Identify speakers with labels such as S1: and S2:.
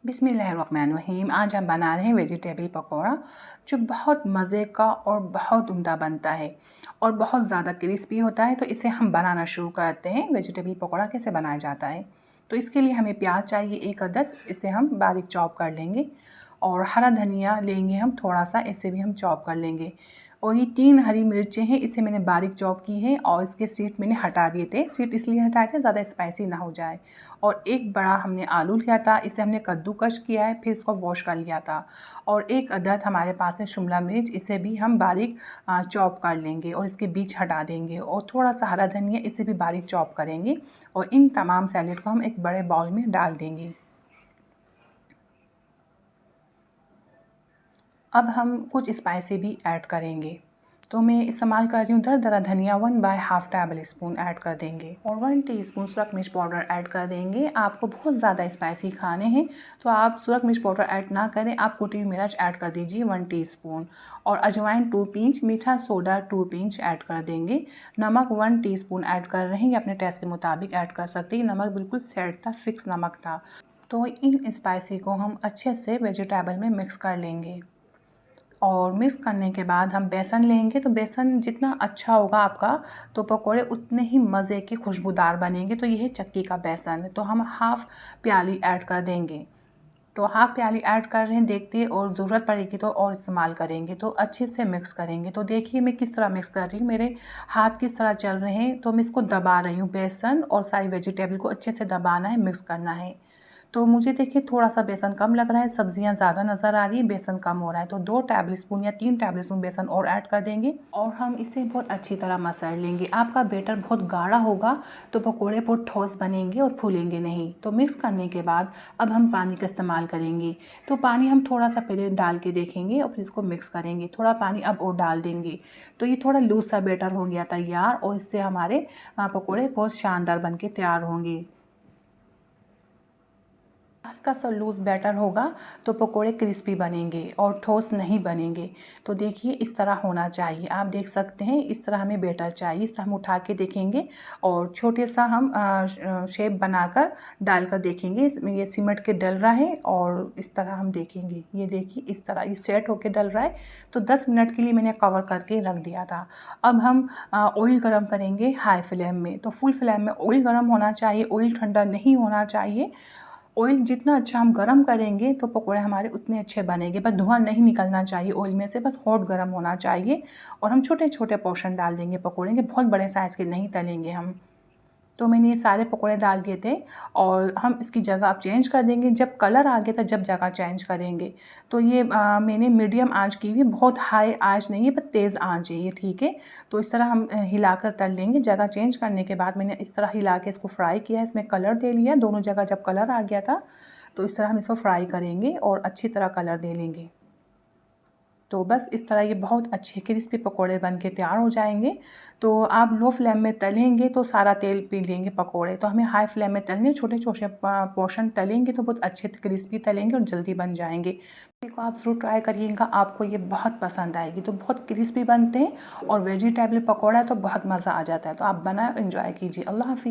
S1: बिस्मिल्लाहिर्रहमानिर्रहीम। आज हम बना रहे हैं वेजिटेबल पकौड़ा, जो बहुत मज़े का और बहुत उम्दा बनता है और बहुत ज़्यादा क्रिस्पी होता है। तो इसे हम बनाना शुरू करते हैं। वेजिटेबल पकौड़ा कैसे बनाया जाता है। तो इसके लिए हमें प्याज चाहिए 1 अदद, इसे हम बारीक चॉप कर लेंगे। और हरा धनिया लेंगे हम थोड़ा सा, इसे भी हम चॉप कर लेंगे। और ये 3 हरी मिर्चें हैं, इसे मैंने बारीक चॉप की है और इसके सीड मैंने हटा दिए थे। सीड इसलिए हटाए थे ज़्यादा स्पाइसी ना हो जाए। और 1 बड़ा हमने आलू लिया था, इसे हमने कद्दूकश किया है, फिर इसको वॉश कर लिया था। और 1 अदद हमारे पास है शिमला मिर्च, इसे भी हम बारीक चॉप कर लेंगे और इसके बीज हटा देंगे। और थोड़ा सा हरा धनिया, इसे भी बारीक चॉप करेंगे। और इन तमाम सैलेड को हम एक बड़े बाउल में डाल देंगे। अब हम कुछ स्पाइसी भी ऐड करेंगे। तो मैं इस्तेमाल कर रही हूँ दरदरा धनिया, 1/2 टेबल स्पून ऐड कर देंगे। और 1 टीस्पून सुरख मिर्च पाउडर ऐड कर देंगे। आपको बहुत ज़्यादा स्पाइसी खाने हैं तो आप सुरख मिर्च पाउडर ऐड ना करें, आप कुटी हुई मिर्च ऐड कर दीजिए 1 टीस्पून। और अजवाइन 2 पिंच, मीठा सोडा 2 पिंच ऐड कर देंगे। नमक 1 टीस्पून ऐड कर रहे हैं, अपने टेस्ट के मुताबिक ऐड कर सकते हैं। नमक बिल्कुल सेट था, फिक्स नमक था। तो इन स्पाइसी को हम अच्छे से वेजिटेबल में मिक्स कर लेंगे। और मिक्स करने के बाद हम बेसन लेंगे। तो बेसन जितना अच्छा होगा आपका, तो पकोड़े उतने ही मज़े के खुशबूदार बनेंगे। तो ये है चक्की का बेसन, तो हम हाफ़ प्याली ऐड कर देंगे। तो हाफ़ प्याली ऐड कर रहे हैं, देखते हैं और ज़रूरत पड़ेगी तो और इस्तेमाल करेंगे। तो अच्छे से मिक्स करेंगे। तो देखिए मैं किस तरह मिक्स कर रही हूँ, मेरे हाथ किस तरह चल रहे हैं। तो मैं इसको दबा रही हूँ, बेसन और सारी वेजिटेबल को अच्छे से दबाना है, मिक्स करना है। तो मुझे देखिए थोड़ा सा बेसन कम लग रहा है, सब्जियां ज़्यादा नज़र आ रही है, बेसन कम हो रहा है। तो 2 टेबल स्पून या 3 टेबल स्पून बेसन और ऐड कर देंगे। और हम इसे बहुत अच्छी तरह मसल लेंगे। आपका बैटर बहुत गाढ़ा होगा तो पकोड़े बहुत ठोस बनेंगे और फूलेंगे नहीं। तो मिक्स करने के बाद अब हम पानी का इस्तेमाल करेंगे। तो पानी हम थोड़ा सा पहले डाल के देखेंगे और फिर इसको मिक्स करेंगे। थोड़ा पानी अब और डाल देंगे। तो ये थोड़ा लूज सा बैटर हो गया तैयार और इससे हमारे पकोड़े बहुत शानदार बन के तैयार होंगे। हल्का सा लूज़ बैटर होगा तो पकोड़े क्रिस्पी बनेंगे और ठोस नहीं बनेंगे। तो देखिए इस तरह होना चाहिए, आप देख सकते हैं इस तरह हमें बैटर चाहिए। इस तरह हम उठा के देखेंगे और छोटे सा हम शेप बनाकर डालकर देखेंगे। इसमें ये सिमट के डल रहा है और इस तरह हम देखेंगे। ये देखिए इस तरह ये सेट होके डल रहा है। तो 10 मिनट के लिए मैंने कवर करके रख दिया था। अब हम ऑयल गरम करेंगे हाई फ्लेम में। तो फुल फ्लेम में ऑयल गरम होना चाहिए, ऑयल ठंडा नहीं होना चाहिए। ऑयल जितना अच्छा हम गरम करेंगे तो पकोड़े हमारे उतने अच्छे बनेंगे। बस धुआं नहीं निकलना चाहिए ऑयल में से, बस हॉट गरम होना चाहिए। और हम छोटे छोटे पोर्शन डाल देंगे पकोड़े के, बहुत बड़े साइज़ के नहीं तलेंगे हम। तो मैंने ये सारे पकोड़े डाल दिए थे और हम इसकी जगह अब चेंज कर देंगे। जब कलर आ गया था जब जगह चेंज करेंगे। तो ये मैंने मीडियम आंच की हुई, बहुत हाई आंच नहीं है पर तेज़ आंच है ये, ठीक है। तो इस तरह हम हिलाकर तल लेंगे। जगह चेंज करने के बाद मैंने इस तरह हिला के इसको फ्राई किया, इसमें कलर दे लिया दोनों जगह। जब कलर आ गया था तो इस तरह हम इसको फ्राई करेंगे और अच्छी तरह कलर दे लेंगे। तो बस इस तरह ये बहुत अच्छे क्रिस्पी पकोड़े बन के तैयार हो जाएंगे। तो आप लो फ्लेम में तलेंगे तो सारा तेल पी लेंगे पकोड़े। तो हमें हाई फ्लेम में तलने, छोटे छोटे पोर्शन तलेंगे तो बहुत अच्छे क्रिस्पी तलेंगे और जल्दी बन जाएंगे। देखो आप ज़रूर ट्राई करिएगा, आपको ये बहुत पसंद आएगी। तो बहुत क्रिस्पी बनते हैं और वेजिटेबल पकौड़ा तो बहुत मज़ा आ जाता है। तो आप बनाए और एंजॉय कीजिए। अल्लाह हाफिज़।